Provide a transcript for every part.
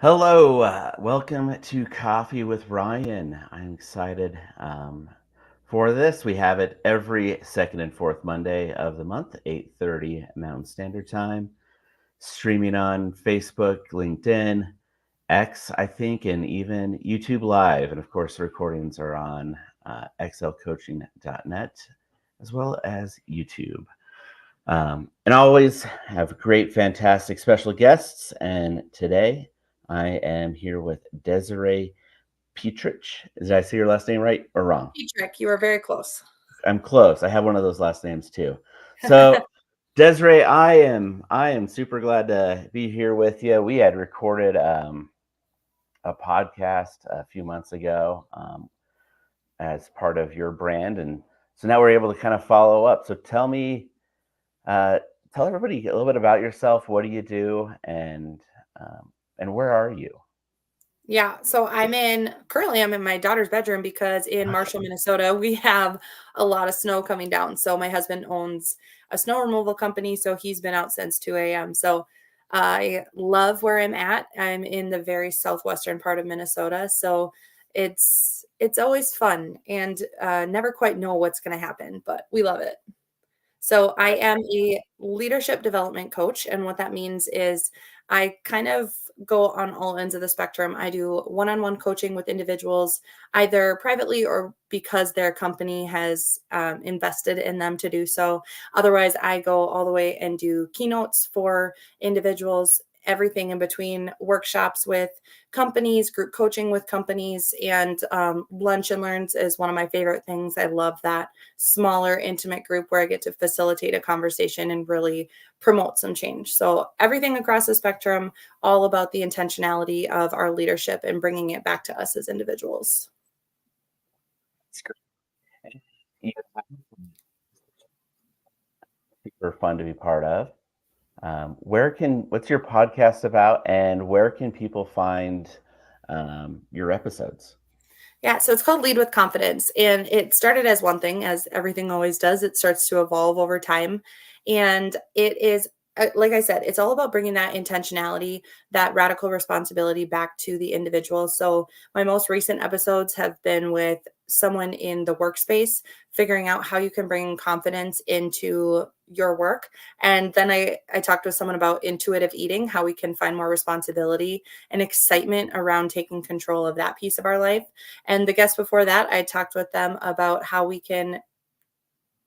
Hello, welcome to Coffee with Ryan. I'm excited for this. We have it every second and fourth Monday of the month, 8:30 Mountain Standard Time, streaming on Facebook, LinkedIn, X, I think, and even YouTube Live. And of course, the recordings are on xlcoaching.net as well as YouTube. And I always have great, fantastic special guests. And today I am here with Desiree Petrich. Did I say your last name right or wrong? Petrich, you were very close. I'm close. I have one of those last names too. So Desiree, I am super glad to be here with you. We had recorded a podcast a few months ago as part of your brand, and so now we're able to kind of follow up. So uh, tell everybody a little bit about yourself. What do you do, and where are you? Yeah, so currently I'm in my daughter's bedroom because in Marshall, Okay. Minnesota, we have a lot of snow coming down. So my husband owns a snow removal company, so he's been out since 2 a.m. So I love where I'm at. I'm in the very southwestern part of Minnesota, so it's always fun and never quite know what's going to happen, but we love it. So I am a leadership development coach. And what that means is I kind of go on all ends of the spectrum. I do one on one coaching with individuals, either privately or because their company has invested in them to do so. Otherwise, I go all the way and do keynotes for individuals, everything in between, workshops with companies, group coaching with companies, and lunch and learns is one of my favorite things. I love that smaller, intimate group where I get to facilitate a conversation and really promote some change. So, everything across the spectrum, all about the intentionality of our leadership and bringing it back to us as individuals. It's great. You know, super fun to be part of. What's your podcast about, and where can people find your episodes? Yeah, so it's called Lead with Confidence. And it started as one thing, as everything always does. It starts to evolve over time. And it is, like I said, it's all about bringing that intentionality, that radical responsibility back to the individual. So my most recent episodes have been with someone in the workspace, figuring out how you can bring confidence into your work. And then I talked with someone about intuitive eating, how we can find more responsibility and excitement around taking control of that piece of our life. And the guest before that, I talked with them about how we can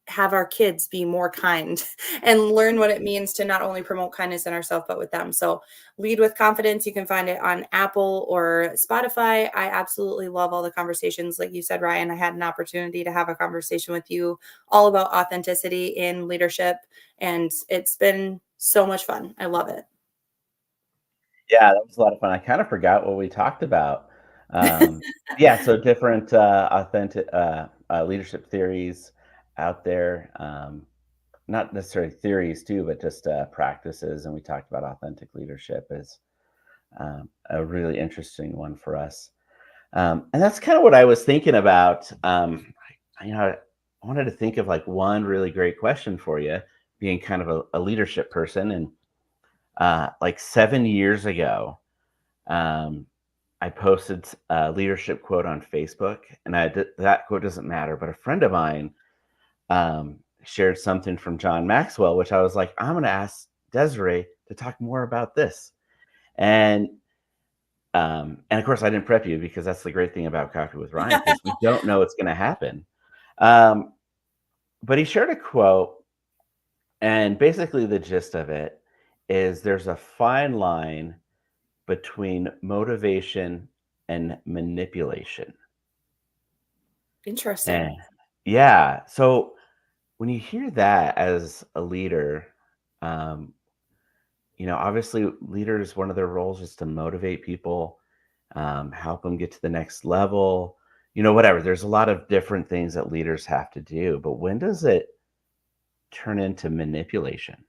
have our kids be more kind and learn what it means to not only promote kindness in ourselves, but with them. So, Lead with Confidence, you can find it on Apple or Spotify. I absolutely love all the conversations. Like you said, Ryan, I had an opportunity to have a conversation with you all about authenticity in leadership, and it's been so much fun. I love it. Yeah, that was a lot of fun. I kind of forgot what we talked about. Um, yeah, so different authentic leadership theories out there. Not necessarily theories too, but just practices. And we talked about authentic leadership as a really interesting one for us. And that's kind of what I was thinking about. I wanted to think of like one really great question for you, being kind of a leadership person. And like 7 years ago, um, I posted a leadership quote on Facebook, and that quote doesn't matter, but a friend of mine shared something from John Maxwell, which I was like, I'm going to ask Desiree to talk more about this. And and of course, I didn't prep you because that's the great thing about Coffee with Ryan, because we don't know what's going to happen. Um, but he shared a quote, and basically the gist of it is there's a fine line between motivation and manipulation. And Interesting. yeah, so when you hear that as a leader, um, obviously leaders, one of their roles is to motivate people, help them get to the next level, whatever. There's a lot of different things that leaders have to do, but when does it turn into manipulation?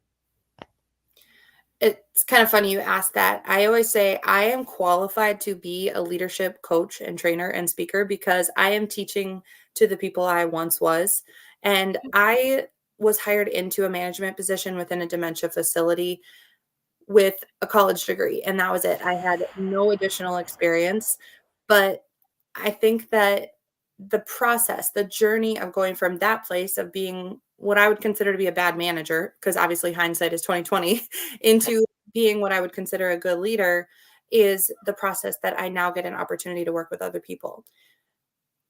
It's kind of funny you asked that. I always say I am qualified to be a leadership coach and trainer and speaker because I am teaching to the people I once was. And I was hired into a management position within a dementia facility with a college degree, and that was it. I had no additional experience, but I think that the process, the journey of going from that place of being what I would consider to be a bad manager, because obviously hindsight is 2020, into being what I would consider a good leader is the process that I now get an opportunity to work with other people.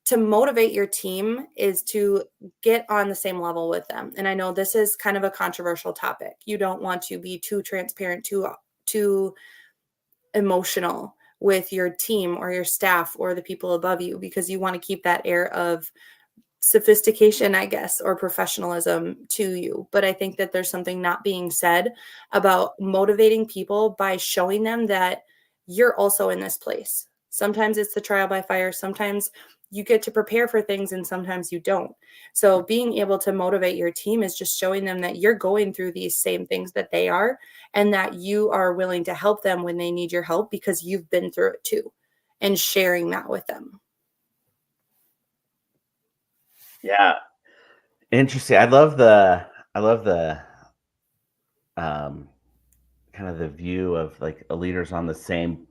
To motivate your team is to get on the same level with them. And I know this is kind of a controversial topic. You don't want to be too transparent, too emotional with your team or your staff or the people above you because you want to keep that air of sophistication, I guess, or professionalism to you. But I think that there's something not being said about motivating people by showing them that you're also in this place. Sometimes it's the trial by fire. Sometimes you get to prepare for things and sometimes you don't. So being able to motivate your team is just showing them that you're going through these same things that they are and that you are willing to help them when they need your help because you've been through it too and sharing that with them. Yeah, interesting. I love the um, kind of the view of like a leaders on the same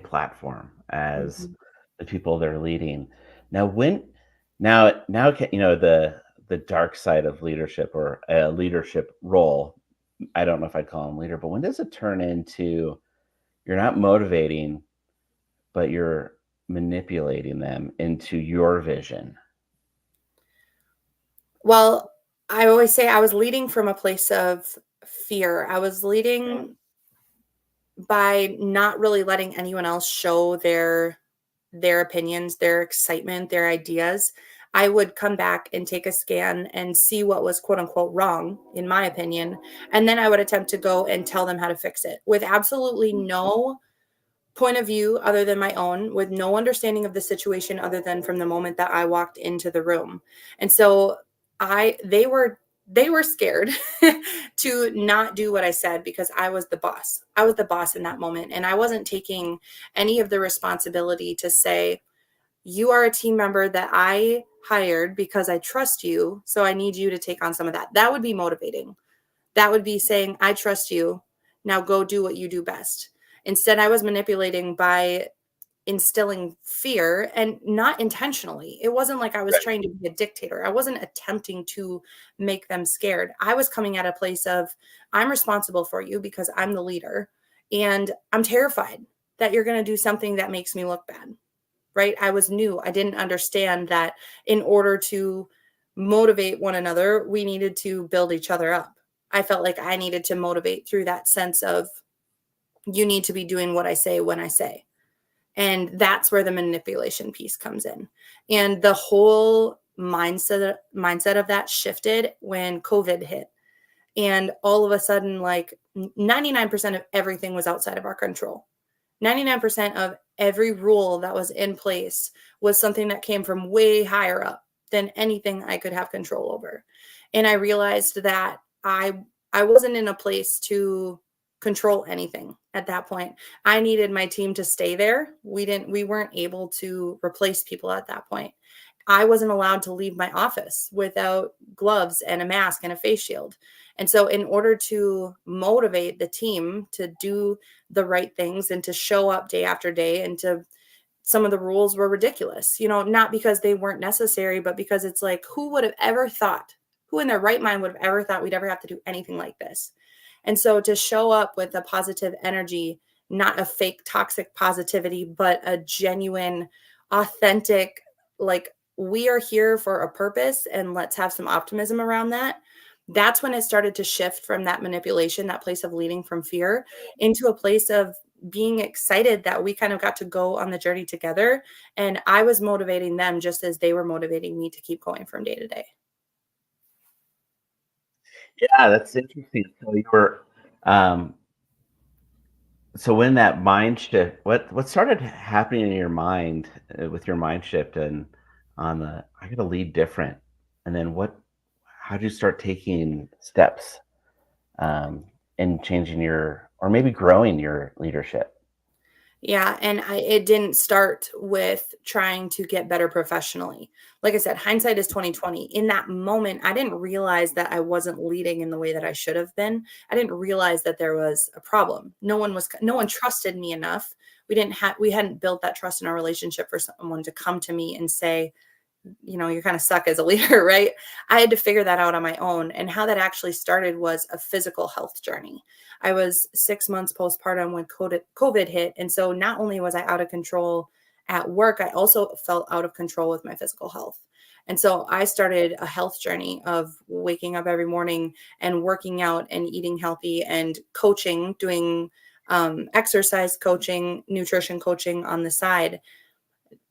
platform as Mhm. the people they're leading. Now, when now you know the dark side of leadership or a leadership role. I don't know if I'd call them leader, but when does it turn into you're not motivating, but you're manipulating them into your vision? Well, I always say I was leading from a place of fear. I was leading by not really letting anyone else show their opinions, their excitement, their ideas. I would come back and take a scan and see what was quote unquote wrong, in my opinion. And then I would attempt to go and tell them how to fix it with absolutely no point of view other than my own, with no understanding of the situation other than from the moment that I walked into the room. And so I they were scared to not do what I said because I was the boss. I was the boss in that moment and I wasn't taking any of the responsibility to say you are a team member that I hired because I trust you, so I need you to take on some of that. That would be motivating. That would be saying, I trust you. Now go do what you do best. Instead, I was manipulating by instilling fear and not intentionally. It wasn't like I was trying to be a dictator. I wasn't attempting to make them scared. I was coming at a place of, I'm responsible for you because I'm the leader. And I'm terrified that you're going to do something that makes me look bad. Right? I was new. I didn't understand that in order to motivate one another, we needed to build each other up. I felt like I needed to motivate through that sense of you need to be doing what I say when I say. And that's where the manipulation piece comes in. And the whole mindset of that shifted when COVID hit. And all of a sudden, like 99% of everything was outside of our control. 99% of every rule that was in place was something that came from way higher up than anything I could have control over. And I realized that I wasn't in a place to control anything at that point. I needed my team to stay there. We weren't able to replace people at that point. I wasn't allowed to leave my office without gloves and a mask and a face shield. And so in order to motivate the team to do the right things and to show up day after day and to some of the rules were ridiculous, not because they weren't necessary, but because it's like, who would have ever thought, who in their right mind would have ever thought we'd ever have to do anything like this? And so to show up with a positive energy, not a fake toxic positivity, but a genuine, authentic, like we are here for a purpose and let's have some optimism around that. That's when it started to shift from that manipulation, that place of leading from fear, into a place of being excited that we kind of got to go on the journey together. And I was motivating them just as they were motivating me to keep going from day to day. Yeah, that's interesting. So you were, um, so when that mind shift, what started happening in your mind with your mind shift and on the I got to lead different, and then how did you start taking steps in changing your or maybe growing your leadership? Yeah, and it didn't start with trying to get better professionally. Like I said, hindsight is 2020. In that moment, I didn't realize that I wasn't leading in the way that I should have been. I didn't realize that there was a problem. No one trusted me enough. We hadn't built that trust in our relationship for someone to come to me and say, you kind of suck as a leader, right? I had to figure that out on my own. And how that actually started was a physical health journey. I was 6 months postpartum when COVID hit. And so not only was I out of control at work, I also felt out of control with my physical health. And so I started a health journey of waking up every morning and working out and eating healthy and coaching, doing exercise coaching, nutrition coaching on the side.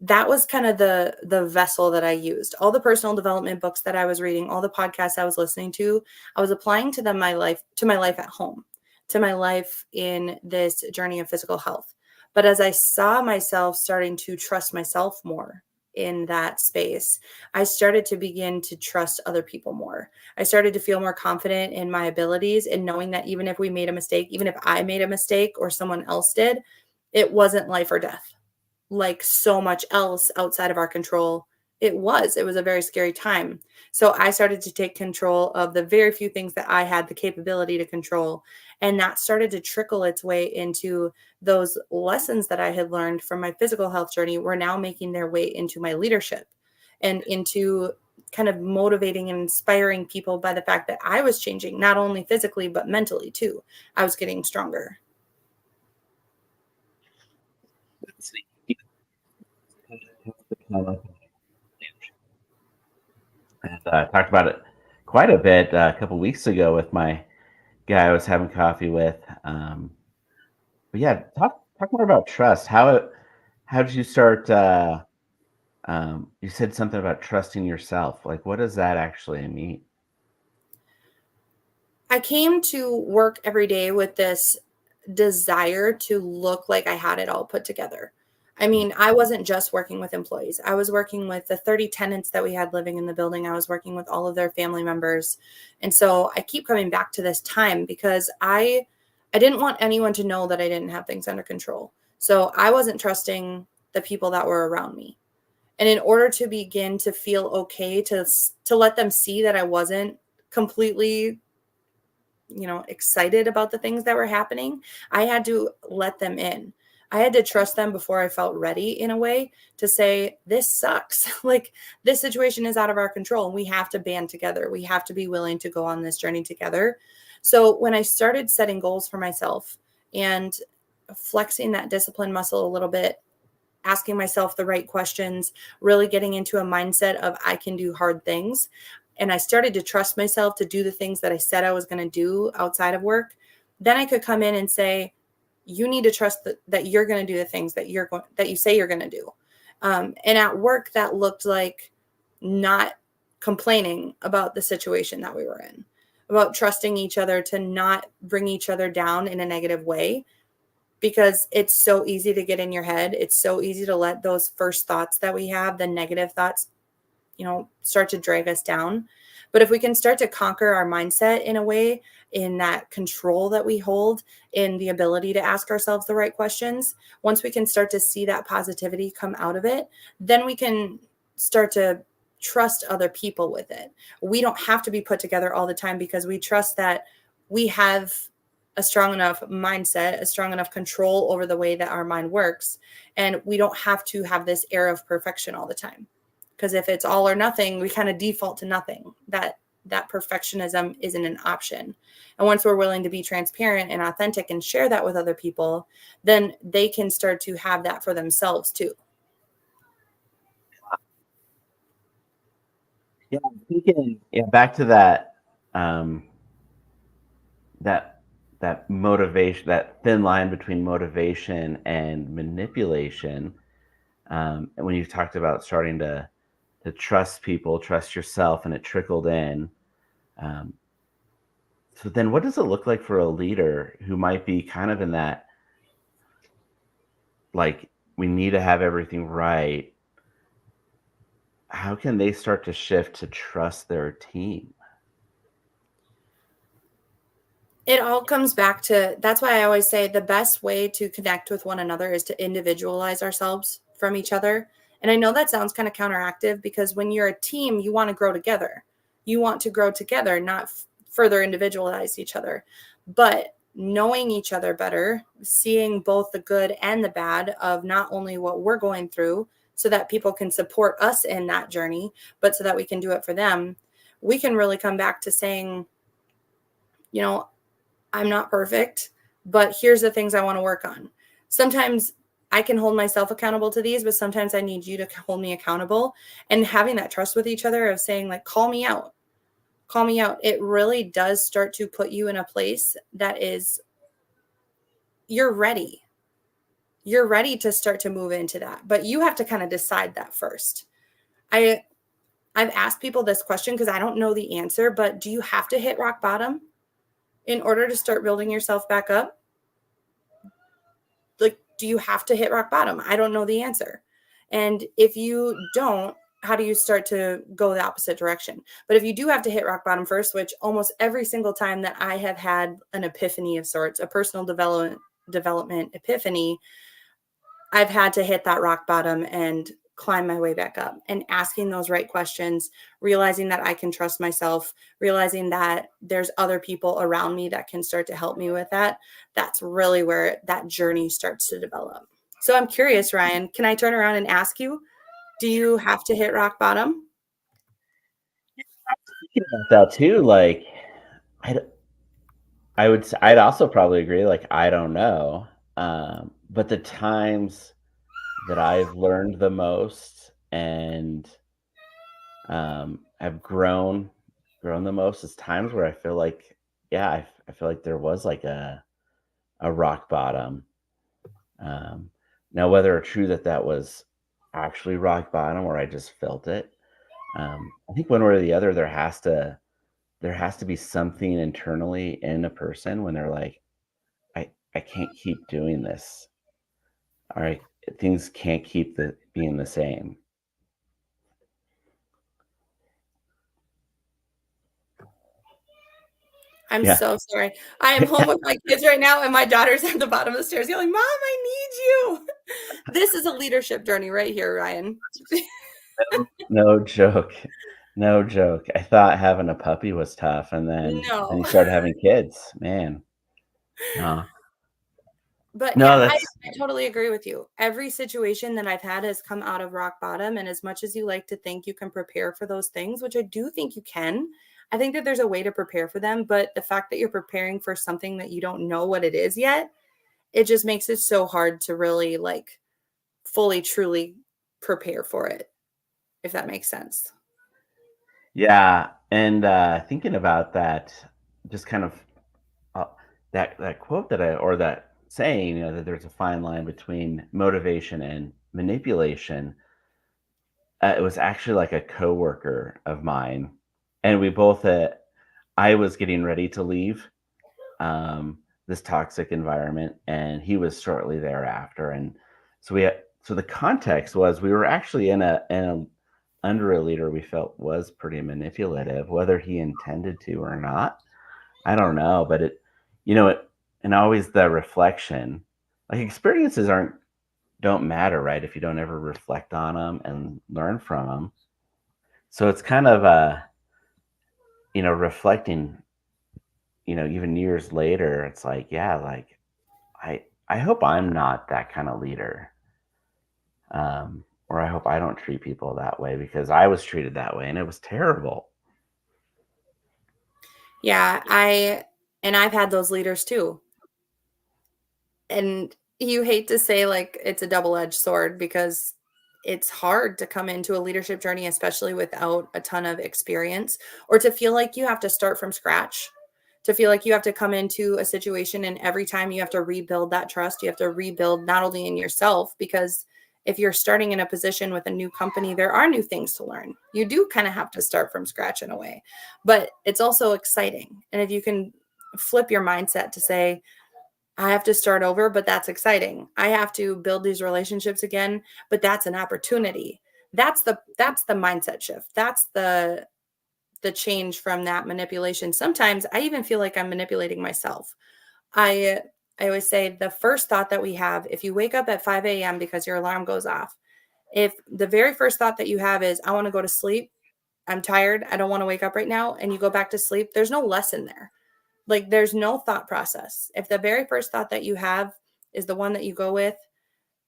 That was kind of the vessel that I used. All the personal development books that I was reading, all the podcasts I was listening to, I was applying to my life at home, to my life in this journey of physical health. But as I saw myself starting to trust myself more in that space, I started to begin to trust other people more. I started to feel more confident in my abilities and knowing that even if we made a mistake, even if I made a mistake or someone else did, it wasn't life or death like so much else outside of our control. It was a very scary time. So I started to take control of the very few things that I had the capability to control. And that started to trickle its way into those lessons that I had learned from my physical health journey were now making their way into my leadership and into kind of motivating and inspiring people by the fact that I was changing, not only physically, but mentally too. I was getting stronger. Let's see. And talked about it quite a bit a couple weeks ago with my guy I was having coffee with. But yeah, talk more about trust. How did you start? You said something about trusting yourself. Like, what does that actually mean? I came to work every day with this desire to look like I had it all put together. I mean, I wasn't just working with employees. I was working with the 30 tenants that we had living in the building. I was working with all of their family members. And so I keep coming back to this time because I didn't want anyone to know that I didn't have things under control. So I wasn't trusting the people that were around me. And in order to begin to feel okay to let them see that I wasn't completely excited about the things that were happening, I had to let them in. I had to trust them before I felt ready in a way to say, this sucks. Like, this situation is out of our control and we have to band together. We have to be willing to go on this journey together. So, when I started setting goals for myself and flexing that discipline muscle a little bit, asking myself the right questions, really getting into a mindset of I can do hard things. And I started to trust myself to do the things that I said I was going to do outside of work. Then I could come in and say, you need to trust that you're going to do the things that you say you're going to do. And at work, that looked like not complaining about the situation that we were in, about trusting each other to not bring each other down in a negative way, because it's so easy to get in your head. It's so easy to let those first thoughts that we have, the negative thoughts, start to drag us down. But if we can start to conquer our mindset in a way, in that control that we hold, in the ability to ask ourselves the right questions, once we can start to see that positivity come out of it, then we can start to trust other people with it. We don't have to be put together all the time because we trust that we have a strong enough mindset, a strong enough control over the way that our mind works. And we don't have to have this air of perfection all the time. Because if it's all or nothing, we kind of default to nothing. That perfectionism isn't an option. And once we're willing to be transparent and authentic and share that with other people, then they can start to have that for themselves too. Yeah, I'm thinking. Yeah, back to that. Um, that that motivation, that thin line between motivation and manipulation. And when you talked about starting to trust people, trust yourself, and it trickled in. Um, so then, what does it look like for a leader who might be kind of in that, like, we need to have everything right? How can they start to shift to trust their team? It all comes back to that's why I always say the best way to connect with one another is to individualize ourselves from each other. And I know that sounds kind of counteractive because when you're a team, you want to grow together. You want to grow together, not further individualize each other. But knowing each other better, seeing both the good and the bad of not only what we're going through so that people can support us in that journey, but so that we can do it for them, we can really come back to saying, you know, I'm not perfect, but here's the things I want to work on. Sometimes I can hold myself accountable to these, but sometimes I need you to hold me accountable. And having that trust with each other of saying, like, call me out, call me out. It really does start to put you in a place that is, you're ready. You're ready to start to move into that. But you have to kind of decide that first. I, I've asked people this question because I don't know the answer, but do you have to hit rock bottom in order to start building yourself back up? Like, do you have to hit rock bottom? I don't know the answer. And if you don't, how do you start to go the opposite direction? But if you do have to hit rock bottom first, which almost every single time that I have had an epiphany of sorts, a personal development epiphany, I've had to hit that rock bottom and climb my way back up and asking those right questions, realizing that I can trust myself, realizing that there's other people around me that can start to help me with that. That's really where that journey starts to develop. So I'm curious, Ryan, can I turn around and ask you, do you have to hit rock bottom? Thinking about that too, like, I'd I'd also probably agree, like, I don't know, but the times that I've learned the most and, have grown the most is times where I feel like, yeah, I feel like there was, like, a rock bottom. Um, Now whether it's true that that was actually rock bottom or I just felt it, I think one way or the other, there has to be something internally in a person when they're like, I can't keep doing this. All right, things can't keep being the same. I'm Yeah. so sorry. I am home with my kids right now, and my daughter's at the bottom of the stairs yelling, Mom, I need you. This is a leadership journey right here, Ryan. No joke. No joke. I thought having a puppy was tough, and then No. you started having kids. Man, no. But No, yeah, that's I totally agree with you. Every situation that I've had has come out of rock bottom. And as much as you like to think you can prepare for those things, which I do think you can, I think that there's a way to prepare for them. But the fact that you're preparing for something that you don't know what it is yet, it just makes it so hard to really like fully, truly prepare for it, if that makes sense. yeah, and, thinking about that, just kind of, uh, that quote that I or that saying, that there's a fine line between motivation and manipulation. It was actually like a coworker of mine, and we both, I was getting ready to leave, this toxic environment, and he was shortly thereafter, and so the context was we were actually under a leader we felt was pretty manipulative, whether he intended to or not. I don't know, but and always the reflection, like experiences don't matter, right? If you don't ever reflect on them and learn from them. So it's kind of reflecting, even years later, it's like, yeah, like I hope I'm not that kind of leader. Or I hope I don't treat people that way because I was treated that way and it was terrible. Yeah, and I've had those leaders too. And you hate to say like it's a double-edged sword because it's hard to come into a leadership journey, especially without a ton of experience, or to feel like you have to start from scratch, to feel like you have to come into a situation and every time you have to rebuild that trust, you have to rebuild not only in yourself, because if you're starting in a position with a new company, there are new things to learn. You do kind of have to start from scratch in a way, but it's also exciting. And if you can flip your mindset to say, I have to start over, but that's exciting. I have to build these relationships again, but that's an opportunity. That's the mindset shift. That's the change from that manipulation. Sometimes I even feel like I'm manipulating myself. I I always say the first thought that we have, if you wake up at 5 a.m. because your alarm goes off, if the very first thought that you have is, I want to go to sleep, I'm tired, I don't want to wake up right now, and you go back to sleep, there's no lesson there. Like, there's no thought process. If the very first thought that you have is the one that you go with,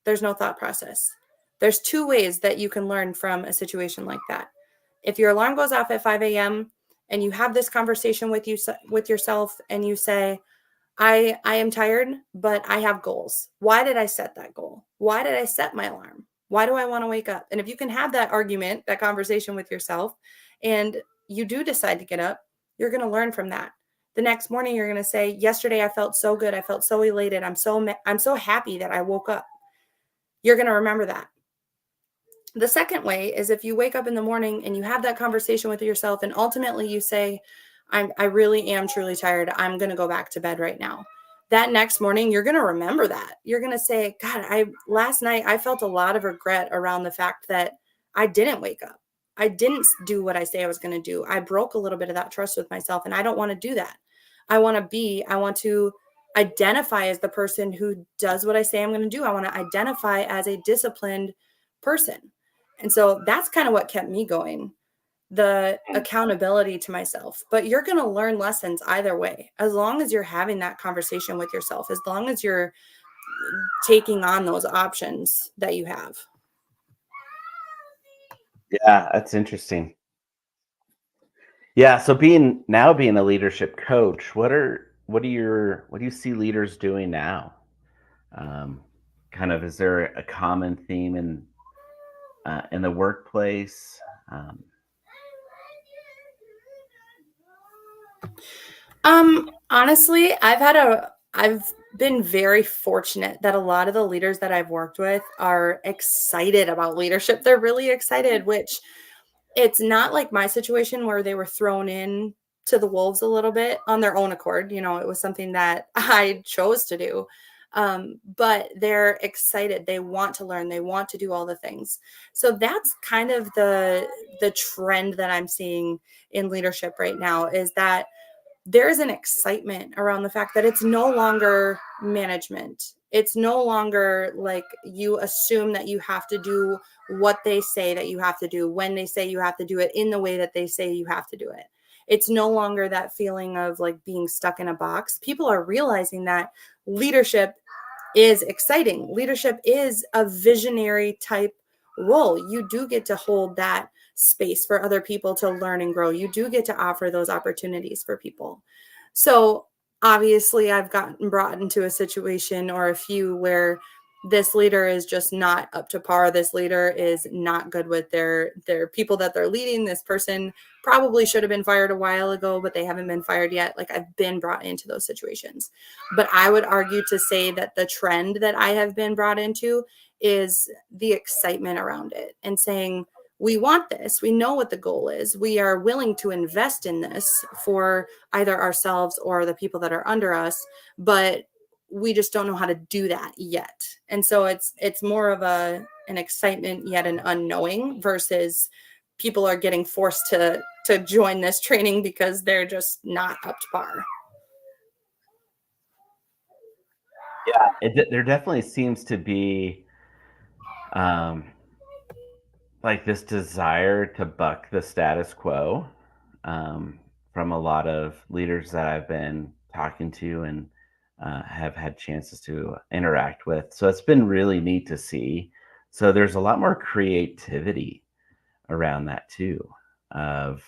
there's no thought process. There's two ways that you can learn from a situation like that. If your alarm goes off at 5 a.m. and you have this conversation with yourself and you say, I am tired, but I have goals. Why did I set that goal? Why did I set my alarm? Why do I want to wake up? And if you can have that argument, that conversation with yourself, and you do decide to get up, you're going to learn from that. The next morning you're going to say, yesterday I felt so good. I felt so elated. I'm so happy that I woke up. You're going to remember that. The second way is if you wake up in the morning and you have that conversation with yourself and ultimately you say, I really am truly tired. I'm going to go back to bed right now. That next morning, you're going to remember that. You're going to say, God, last night I felt a lot of regret around the fact that I didn't wake up. I didn't do what I say I was going to do. I broke a little bit of that trust with myself, and I don't want to do that. I want to identify as the person who does what I say I'm going to do. I want to identify as a disciplined person. And so that's kind of what kept me going, the accountability to myself. But you're going to learn lessons either way, as long as you're having that conversation with yourself, as long as you're taking on those options that you have. Yeah, that's interesting. Yeah, so being a leadership coach, what do you see leaders doing now? Um, kind of, is there a common theme in the workplace? Um, Honestly, I've been very fortunate that a lot of the leaders that I've worked with are excited about leadership. They're really excited, which it's not like my situation where they were thrown in to the wolves a little bit on their own accord. You know, it was something that I chose to do. But they're excited. They want to learn. They want to do all the things. So that's kind of the trend that I'm seeing in leadership right now, is that there is an excitement around the fact that it's no longer management. It's no longer like you assume that you have to do what they say that you have to do, when they say you have to do it, in the way that they say you have to do it. It's no longer that feeling of like being stuck in a box. People are realizing that leadership is exciting. Leadership is a visionary type role. You do get to hold that space for other people to learn and grow. You do get to offer those opportunities for people. So obviously, I've gotten brought into a situation or a few where this leader is just not up to par. This leader is not good with their people that they're leading. This person probably should have been fired a while ago, but they haven't been fired yet. Like, I've been brought into those situations. But I would argue to say that the trend that I have been brought into is the excitement around it, and saying, we want this. We know what the goal is. We are willing to invest in this for either ourselves or the people that are under us, but we just don't know how to do that yet. And so it's more of an excitement yet an unknowing, versus people are getting forced to join this training because they're just not up to par. yeah, there definitely seems to be um, like this desire to buck the status quo um, from a lot of leaders that I've been talking to and have had chances to interact with. So it's been really neat to see. So there's a lot more creativity around that too, of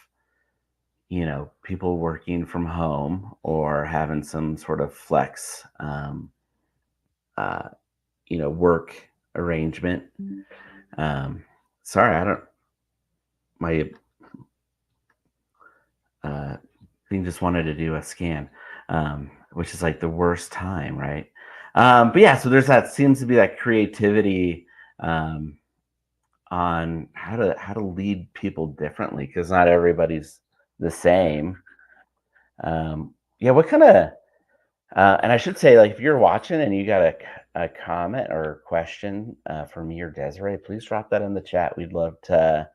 people working from home or having some sort of flex, uh, work arrangement. Um, sorry, I don't. My uh, thing just wanted to do a scan, which is like the worst time, right? But yeah, so there's that seems to be that creativity um, on how to lead people differently, because not everybody's the same. Yeah, what kind of and I should say, like, if you're watching and you got a comment or question for me or Desiree, please drop that in the chat. We'd love to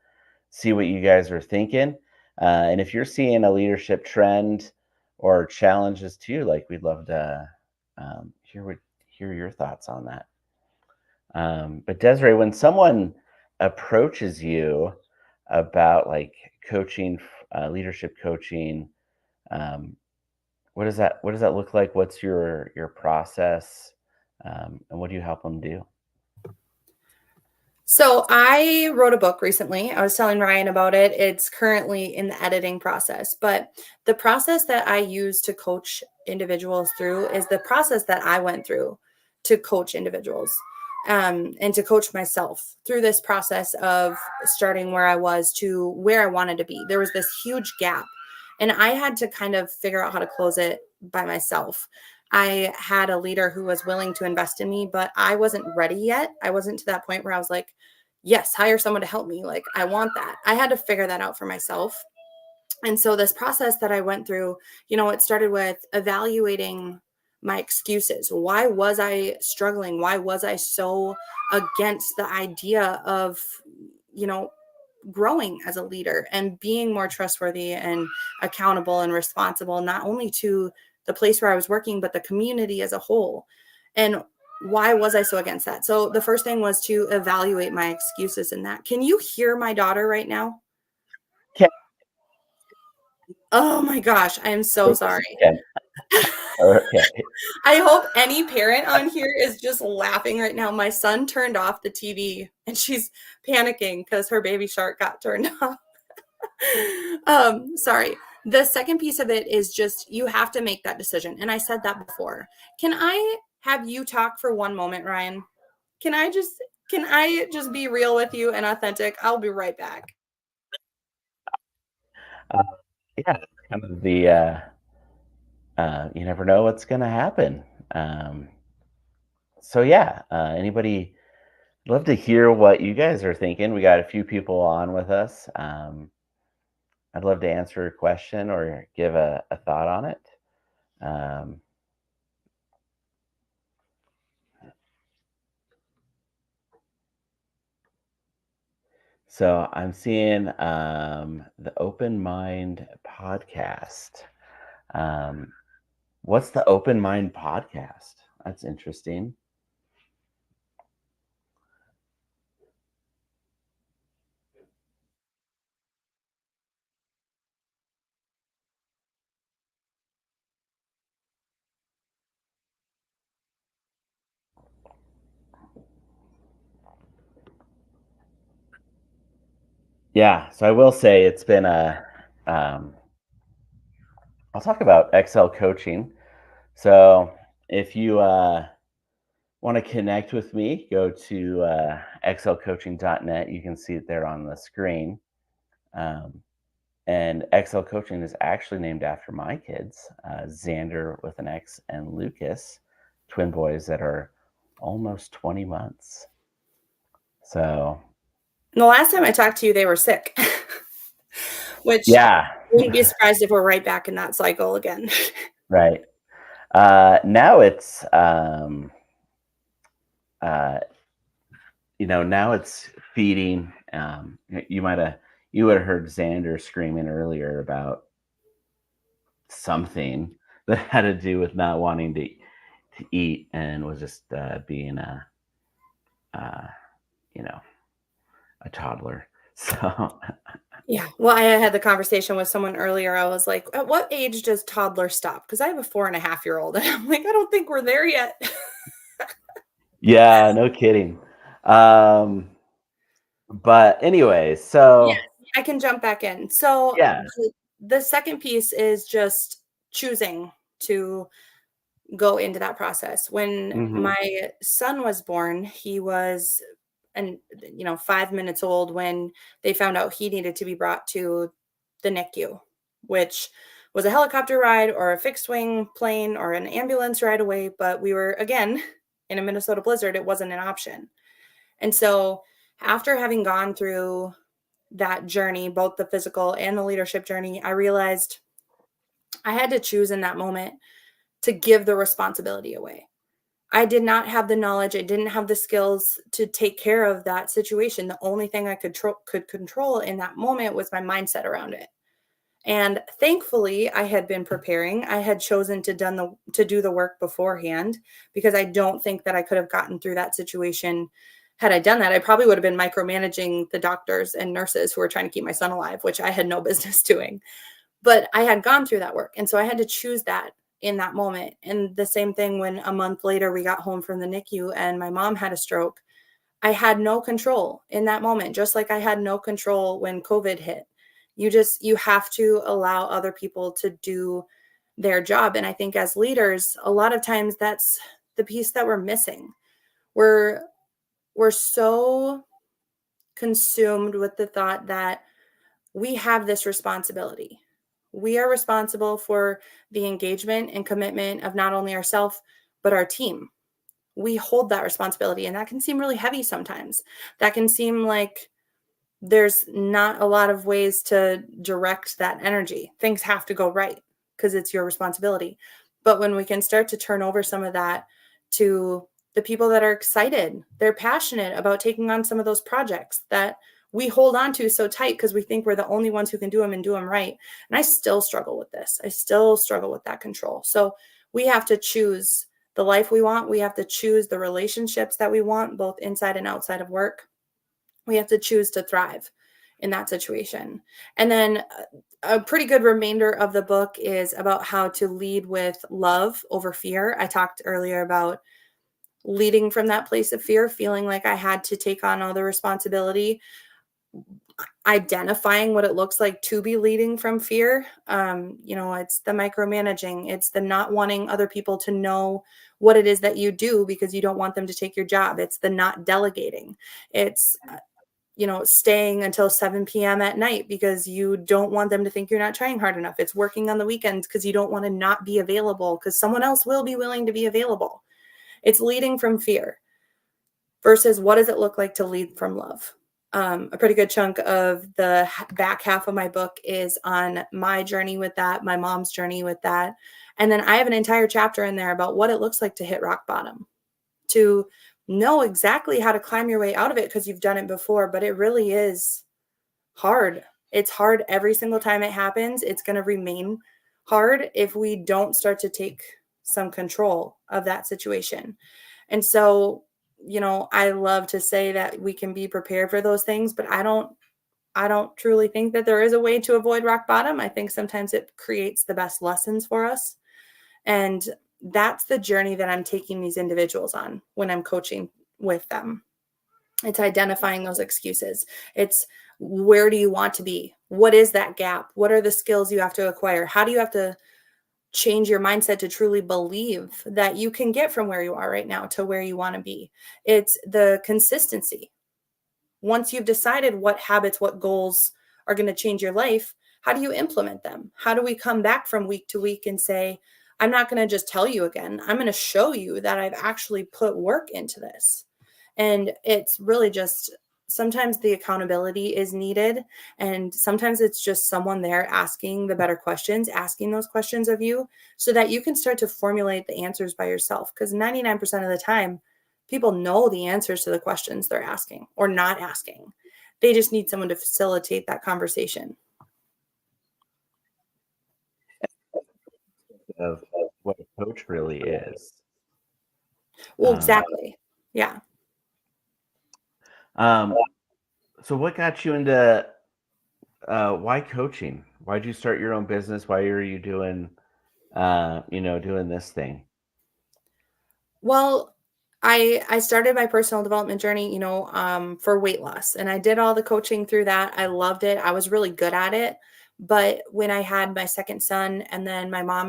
see what you guys are thinking. And if you're seeing a leadership trend or challenges too, like we'd love to hear your thoughts on that. But Desiree, when someone approaches you about like coaching, leadership coaching, um, what does that look like? What's your process, and what do you help them do? So I wrote a book recently. I was telling Ryan about it. It's currently in the editing process, but the process that I use to coach individuals through is the process that I went through to coach individuals, and to coach myself through this process of starting where I was to where I wanted to be. There was this huge gap, and I had to kind of figure out how to close it by myself. I had a leader who was willing to invest in me, but I wasn't ready yet. I wasn't to that point where I was like, yes, hire someone to help me. Like, I want that. I had to figure that out for myself. And so, this process that I went through, it started with evaluating my excuses. Why was I struggling? Why was I so against the idea of, you know, growing as a leader and being more trustworthy and accountable and responsible, not only to the place where I was working, but the community as a whole? And why was I so against that? So the first thing was to evaluate my excuses in that. Can you hear my daughter right now? Okay. Oh my gosh, I am so sorry. Okay. Okay. I hope any parent on here is just laughing right now. My son turned off the TV and she's panicking because her baby shark got turned off. Sorry. The second piece of it is just you have to make that decision. And I said that before. Can I have you talk for one moment, Ryan? Can I just can I just be real with you and authentic? I'll be right back. Uh, yeah, kind of you never know what's going to happen. Um, so yeah, anybody love to hear what you guys are thinking. We got a few people on with us. I'd love to answer a question or give a thought on it. Um, so I'm seeing the Open Mind podcast. Um, what's the Open Mind podcast? That's interesting. Yeah, so I will say it's been um, I'll talk about Excel coaching. So if you want to connect with me, go to excelcoaching.net. You can see it there on the screen. Um, and Excel Coaching is actually named after my kids, Xander with an X and Lucas, twin boys that are almost 20 months. So, And the last time I talked to you, they were sick, which yeah, wouldn't be surprised if we're right back in that cycle again. right. Now it's uh, now it's feeding. You would have heard Xander screaming earlier about something that had to do with not wanting to eat and was just being uh, you know a toddler. So Yeah. Well, I had the conversation with someone earlier. I was like, at what age does toddler stop? Because I have a 4.5-year-old. And I'm like, I don't think we're there yet. yeah, no kidding. Um, but anyway, Yes, so I can jump back in. So yeah. the second piece is just choosing to go into that process. When Hmm. my son was born, he was 5 minutes old when they found out he needed to be brought to the NICU, which was a helicopter ride or a fixed wing plane or an ambulance right away. But we were, again, in a Minnesota blizzard, it wasn't an option. And so after having gone through that journey, both the physical and the leadership journey, I realized I had to choose in that moment to give the responsibility away. I did not have the knowledge. I didn't have the skills to take care of that situation. The only thing I could control in that moment was my mindset around it. And thankfully, I had been preparing. I had chosen to do the work beforehand because I don't think that I could have gotten through that situation had I done that. I probably would have been micromanaging the doctors and nurses who were trying to keep my son alive, which I had no business doing. But I had gone through that work, and so I had to choose that in that moment. And the same thing when a month later we got home from the NICU and my mom had a stroke. I had no control in that moment, just like I had no control when COVID hit. You have to allow other people to do their job. And I think as leaders, a lot of times that's the piece that we're missing. We're we're so consumed with the thought that we have this responsibility. We are responsible for the engagement and commitment of not only ourselves, but our team. We hold that responsibility, and that can seem really heavy sometimes. That can seem like there's not a lot of ways to direct that energy. Things have to go right because it's your responsibility. But when we can start to turn over some of that to the people that are excited, they're passionate about taking on some of those projects that we hold on to so tight because we think we're the only ones who can do them and do them right. And I still struggle with this. I still struggle with that control. So we have to choose the life we want. We have to choose the relationships that we want, both inside and outside of work. We have to choose to thrive in that situation. And then a pretty good remainder of the book is about how to lead with love over fear. I talked earlier about leading from that place of fear, feeling like I had to take on all the responsibility, identifying what it looks like to be leading from fear. It's the micromanaging, it's the not wanting other people to know what it is that you do because you don't want them to take your job. It's the not delegating. It's staying until 7 p.m. at night because you don't want them to think you're not trying hard enough. It's working on the weekends because you don't want to not be available because someone else will be willing to be available. It's leading from fear versus what does it look like to lead from love? A pretty good chunk of the back half of my book is on my journey with that, my mom's journey with that. And then I have an entire chapter in there about what it looks like to hit rock bottom, to know exactly how to climb your way out of it because you've done it before, but it really is hard. It's hard every single time it happens. It's going to remain hard if we don't start to take some control of that situation. And so, I love to say that we can be prepared for those things, but I don't truly think that there is a way to avoid rock bottom. I think sometimes it creates the best lessons for us. And that's the journey that I'm taking these individuals on when I'm coaching with them. It's identifying those excuses. It's where do you want to be? What is that gap? What are the skills you have to acquire? How do you have to change your mindset to truly believe that you can get from where you are right now to where you want to be? It's the consistency. Once you've decided what habits, what goals are going to change your life, how do you implement them? How do we come back from week to week and say, I'm not going to just tell you again. I'm going to show you that I've actually put work into this. And it's really just sometimes the accountability is needed. And sometimes it's just someone there asking the better questions, asking those questions of you so that you can start to formulate the answers by yourself. Because 99% of the time, people know the answers to the questions they're asking or not asking. They just need someone to facilitate that conversation. Of what a coach really is. Well, Um, exactly. Yeah. um, so what got you into why coaching? Why'd you start your own business? Why are you doing doing this thing? Well, I started my personal development journey, for weight loss, and I did all the coaching through that. I loved it. I was really good at it. But when I had my second son, and then my mom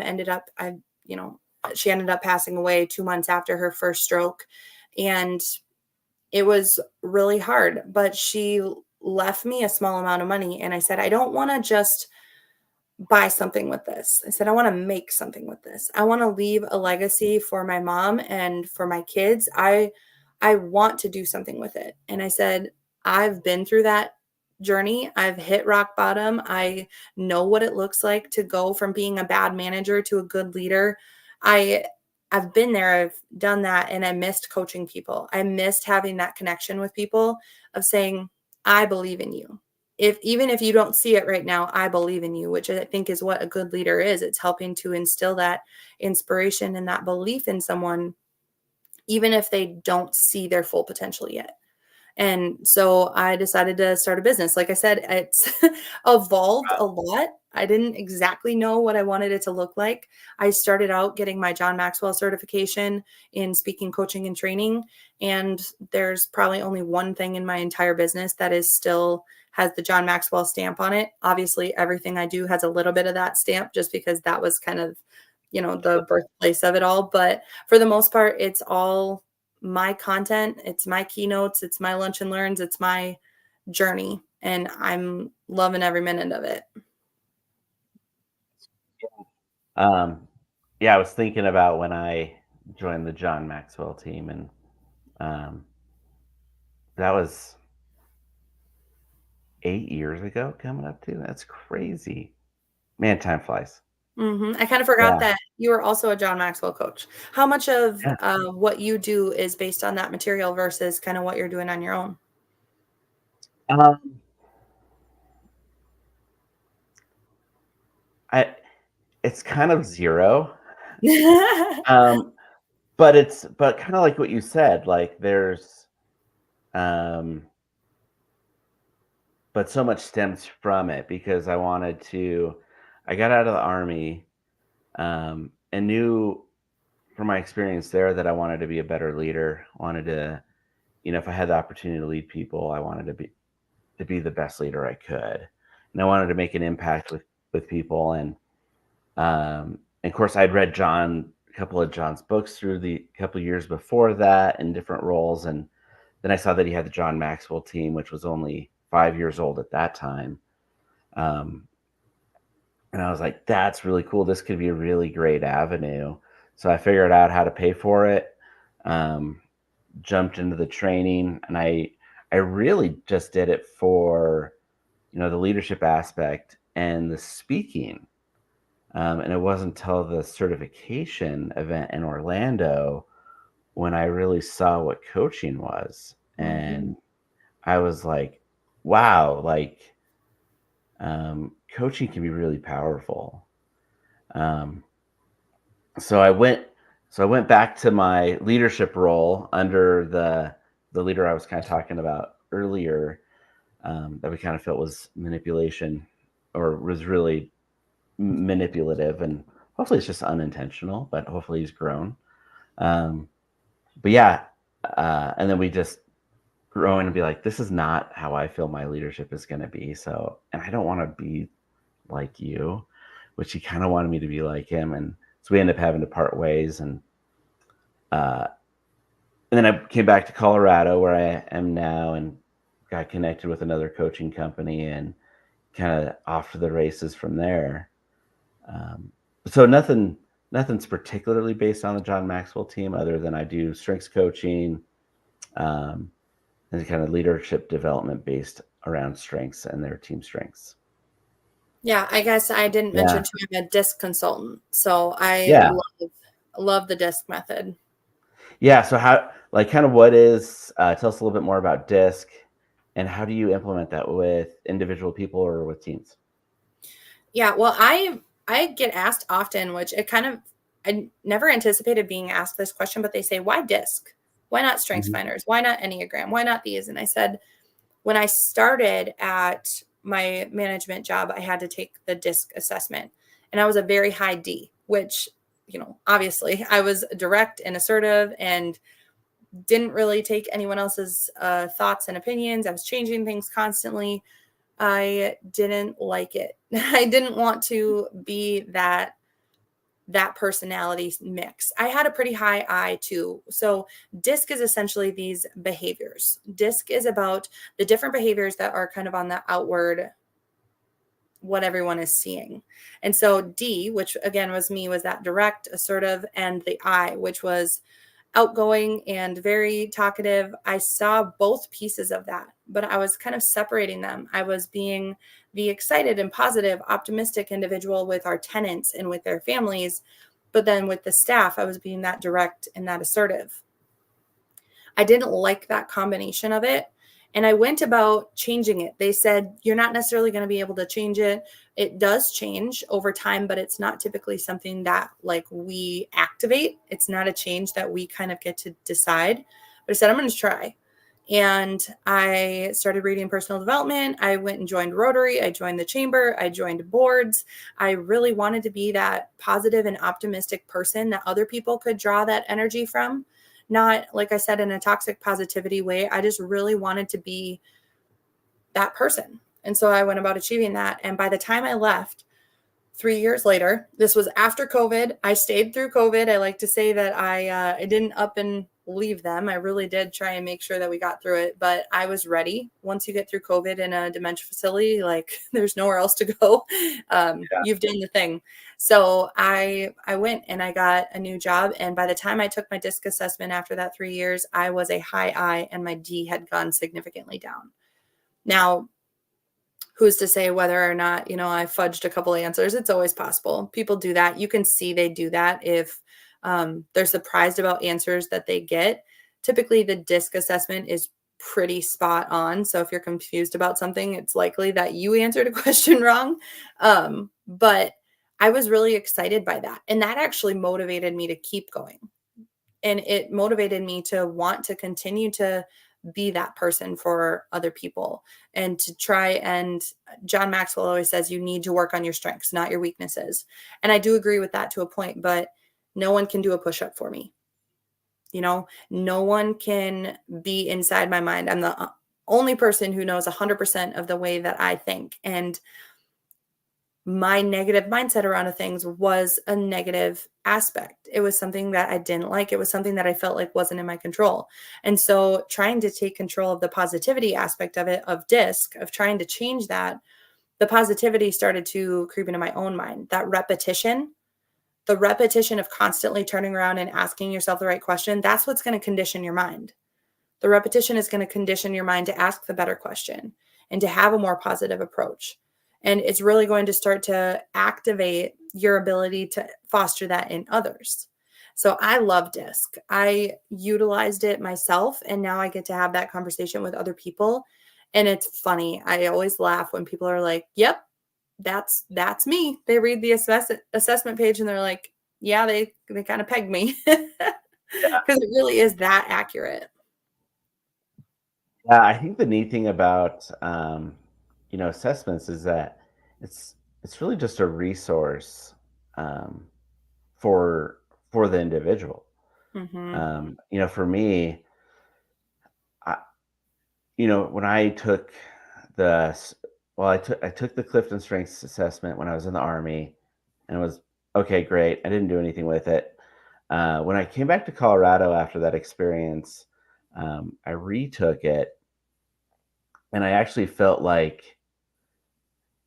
she ended up passing away 2 months after her first stroke, and it was really hard. But she left me a small amount of money, and I said, I don't want to just buy something with this. I said, I want to make something with this. I want to leave a legacy for my mom and for my kids. I want to do something with it. And I said, I've been through that journey. I've hit rock bottom. I know what it looks like to go from being a bad manager to a good leader. I I've been there, I've done that, and I missed coaching people. I missed having that connection with people of saying, I believe in you. even if you don't see it right now, I believe in you, which I think is what a good leader is. It's helping to instill that inspiration and that belief in someone, even if they don't see their full potential yet. And so I decided to start a business. Like I said, it's evolved a lot. I didn't exactly know what I wanted it to look like. I started out getting my John Maxwell certification in speaking, coaching, and training. And there's probably only one thing in my entire business that is still has the John Maxwell stamp on it. Obviously, everything I do has a little bit of that stamp just because that was kind of, the birthplace of it all. But for the most part, it's all my content, it's my keynotes, it's my lunch and learns, it's my journey, and I'm loving every minute of it. Um, yeah, I was thinking about when I joined the John Maxwell team, and um, that was 8 years ago. Coming up to that's crazy, man. Time flies. I kind of forgot Yeah, that you were also a John Maxwell coach. How much of yeah. what you do is based on that material versus kind of what you're doing on your own? Um, I it's kind of zero. Um, but kind of like what you said, like there's um but so much stems from it because I got out of the army, and knew from my experience there that I wanted to be a better leader. Wanted to, if I had the opportunity to lead people, I wanted to be the best leader I could, and I wanted to make an impact with people. And of course, I'd read a couple of John's books through the couple of years before that in different roles, and then I saw that he had the John Maxwell team, which was only 5 years old at that time. Um, and I was like, "That's really cool. This could be a really great avenue." So I figured out how to pay for it. Um, Jumped into the training, and I really just did it for the leadership aspect and the speaking. And it wasn't until the certification event in Orlando when I really saw what coaching was. Mhm. And I was like, wow, like coaching can be really powerful. Um, so I went so I went back to my leadership role under the leader I was kind of talking about earlier, that we kind of felt was manipulation or was really manipulative, and hopefully it's just unintentional, but hopefully he's grown. Um, but yeah, and then we just grow in and be like, this is not how I feel my leadership is going to be. So, and I don't want to be like you, which he kind of wanted me to be like him. And so we ended up having to part ways. Uh, and then I came back to Colorado where I am now and got connected with another coaching company and kind of off to the races from there. Um, so nothing's particularly based on the John Maxwell team other than I do strengths coaching, um, and kind of leadership development based around strengths and their team strengths. Yeah, I guess I didn't mention Yeah. too, I'm a disc consultant, so I Yeah. love the disc method. Yeah. So how, like, kind of what is, tell us a little bit more about DISC and how do you implement that with individual people or with teams? Yeah, well, I get asked often, which it kind of I never anticipated being asked this question, but they say, "Why disc? Why not strengths Mhm. finders? Why not Enneagram? Why not these?" And I said, when I started at my management job, I had to take the disc assessment, and I was a very high D, which, obviously I was direct and assertive and didn't really take anyone else's thoughts and opinions. I was changing things constantly. I didn't like it. I didn't want to be that personality mix. I had a pretty high I too. So DISC is essentially these behaviors. DISC is about the different behaviors that are kind of on the outward what everyone is seeing. And so D, which again was me, was that direct, assertive, and the I, which was outgoing and very talkative. I saw both pieces of that, but I was kind of separating them. I was being the excited and positive, optimistic individual with our tenants and with their families. But then with the staff, I was being that direct and that assertive. I didn't like that combination of it. And I went about changing it. They said, you're not necessarily going to be able to change it. It does change over time, but it's not typically something that like we activate. It's not a change that we kind of get to decide. But I said, I'm going to try. And I started reading personal development. I went and joined Rotary. I joined the chamber. I joined boards. I really wanted to be that positive and optimistic person that other people could draw that energy from. Not, like I said, in a toxic positivity way. I just really wanted to be that person. And so I went about achieving that. And by the time I left, 3 years later, this was after COVID. I stayed through COVID. I like to say that I didn't up and leave them. I really did try and make sure that we got through it, but I was ready. Once you get through COVID in a dementia facility, like there's nowhere else to go. Yeah. You've done the thing. So I went and I got a new job. And by the time I took my DISC assessment after that 3 years, I was a high I and my D had gone significantly down. Now, who's to say whether or not, I fudged a couple of answers? It's always possible. People do that. You can see they do that if they're surprised about answers that they get. Typically, the DISC assessment is pretty spot on. So if you're confused about something, it's likely that you answered a question wrong. But I was really excited by that. And that actually motivated me to keep going. And it motivated me to want to continue to be that person for other people and to try. And John Maxwell always says you need to work on your strengths, not your weaknesses. And I do agree with that to a point, but no one can do a push-up for me. No one can be inside my mind. I'm the only person who knows 100% of the way that I think. And my negative mindset around things was a negative aspect. It was something that I didn't like. It was something that I felt like wasn't in my control. And so trying to take control of the positivity aspect of it, of DISC, of trying to change that, the positivity started to creep into my own mind. That repetition, the repetition of constantly turning around and asking yourself the right question, that's what's going to condition your mind. The repetition is going to condition your mind to ask the better question and to have a more positive approach. And it's really going to start to activate your ability to foster that in others. So I love DISC. I utilized it myself, and now I get to have that conversation with other people. And it's funny. I always laugh when people are like, "Yep, that's me." They read the assessment page and they're like, "Yeah, they kind of pegged me," because it really is that accurate. Yeah, I think the neat thing about assessments is that it's really just a resource um, for the individual. Hmm. For me, I, when I took the s- well, I took the Clifton Strengths Assessment when I was in the Army, and it was okay, great. I didn't do anything with it. When I came back to Colorado after that experience, I retook it, and I actually felt like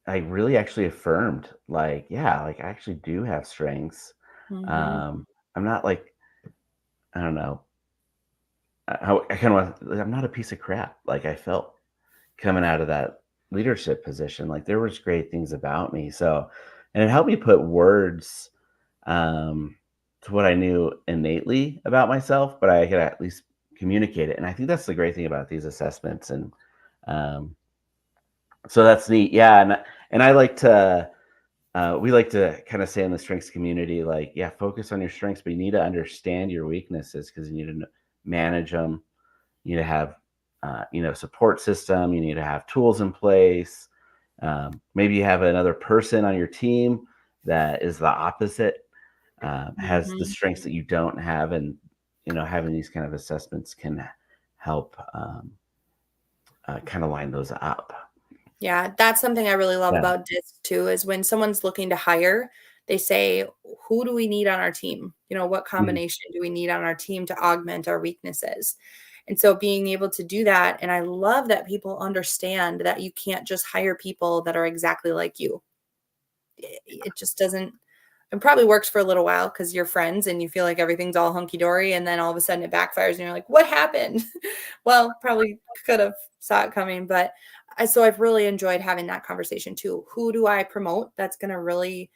I really actually affirmed, like, yeah, like I actually do have strengths. Hmm. Um, I'm not like, I don't know, how I kind of, I'm not a piece of crap. Like I felt coming out of that leadership position, like there was great things about me. So, and it helped me put words um, to what I knew innately about myself, but I could at least communicate it. And I think that's the great thing about these assessments. And um, so that's neat. Yeah. And I like to, we like to kind of say in the strengths community, like, yeah, focus on your strengths, but you need to understand your weaknesses because you need to manage them. You need to have, support system. You need to have tools in place. Maybe you have another person on your team that is the opposite, has the Hmm. strengths that you don't have, and having these kind of assessments can help kind of line those up. Yeah, that's something I really love Yeah. about DISC too, is when someone's looking to hire, they say, who do we need on our team? What Mhm. combination do we need on our team to augment our weaknesses? And so being able to do that, and I love that people understand that you can't just hire people that are exactly like you. It just doesn't, it probably works for a little while because you're friends and you feel like everything's all hunky dory. And then all of a sudden it backfires and you're like, what happened? Well, probably could have saw it coming. But so I've really enjoyed having that conversation too. Who do I promote that's going to really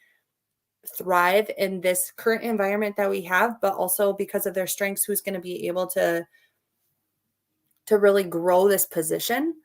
thrive in this current environment that we have, but also because of their strengths, who's going to be able to to really grow this position?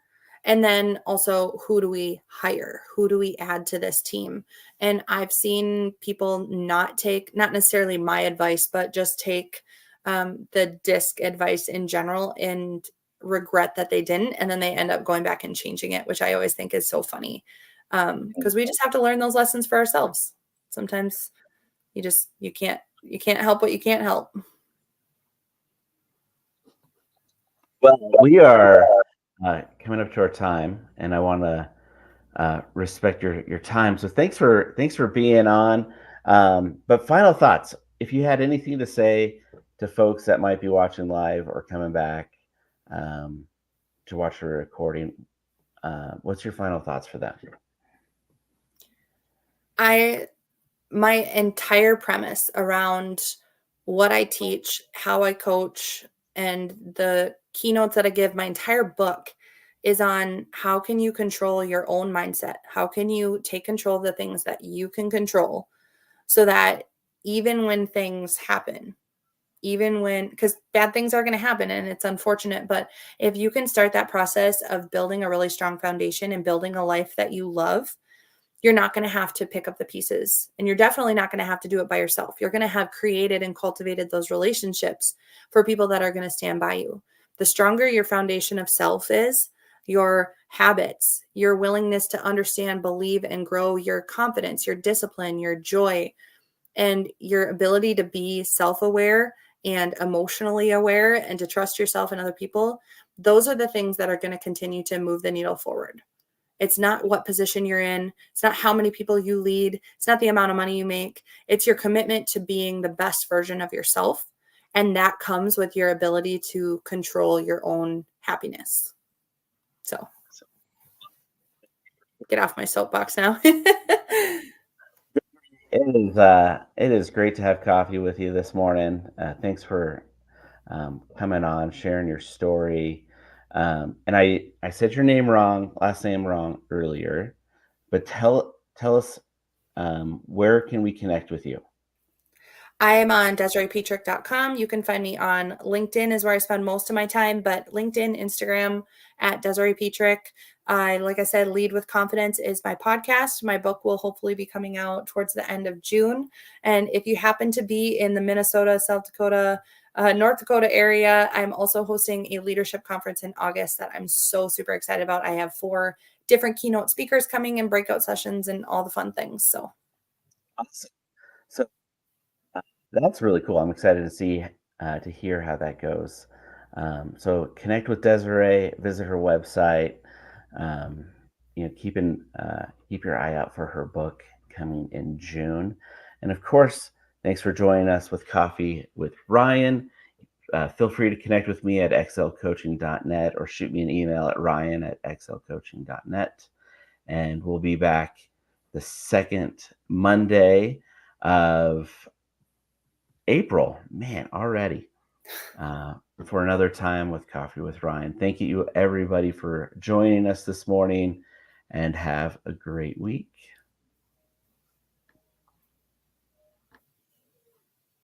And then also, who do we hire? Who do we add to this team? And I've seen people not take, not necessarily my advice, but just take the disc advice in general and regret that they didn't. And then they end up going back and changing it, which I always think is so funny. Because we just have to learn those lessons for ourselves. Sometimes you can't help what you can't help. Well, we are coming up to our time, and I want to respect your time. So thanks for being on. But final thoughts. If you had anything to say to folks that might be watching live or coming back um, to watch the recording, what's your final thoughts for them? I My entire premise around what I teach, how I coach, and the keynotes that I give, my entire book is on how can you control your own mindset? How can you take control of the things that you can control so that even when things happen, even when, because bad things are going to happen and it's unfortunate, but if you can start that process of building a really strong foundation and building a life that you love, you're not going to have to pick up the pieces. And you're definitely not going to have to do it by yourself. You're going to have created and cultivated those relationships for people that are going to stand by you. The stronger your foundation of self is, your habits, your willingness to understand, believe, and grow, your confidence, your discipline, your joy, and your ability to be self aware and emotionally aware and to trust yourself and other people, those are the things that are going to continue to move the needle forward. It's not what position you're in. It's not how many people you lead. It's not the amount of money you make. It's your commitment to being the best version of yourself. And that comes with your ability to control your own happiness. So get off my soapbox now. It is great to have coffee with you this morning. Thanks for coming on, sharing your story. And I said your name wrong, last name wrong earlier, but tell us where can we connect with you? I am on DesireePetrich.com. You can find me on LinkedIn is where I spend most of my time, but LinkedIn, Instagram at Desiree Petrich. Like I said, Lead with Confidence is my podcast. My book will hopefully be coming out towards the end of June. And if you happen to be in the Minnesota, South Dakota, North Dakota area, I'm also hosting a leadership conference in August that I'm so super excited about. I have 4 different keynote speakers coming and breakout sessions and all the fun things. So Awesome. So that's really cool. I'm excited to see to hear how that goes. So connect with Desiree, visit her website. Um, keep your eye out for her book coming in June, and of course, thanks for joining us with Coffee with Ryan. Feel free to connect with me at xlcoaching.net or shoot me an email at ryan@xlcoaching.net. And we'll be back the second Monday of April. Man, already. For another time with Coffee with Ryan. Thank you, everybody, for joining us this morning, and have a great week.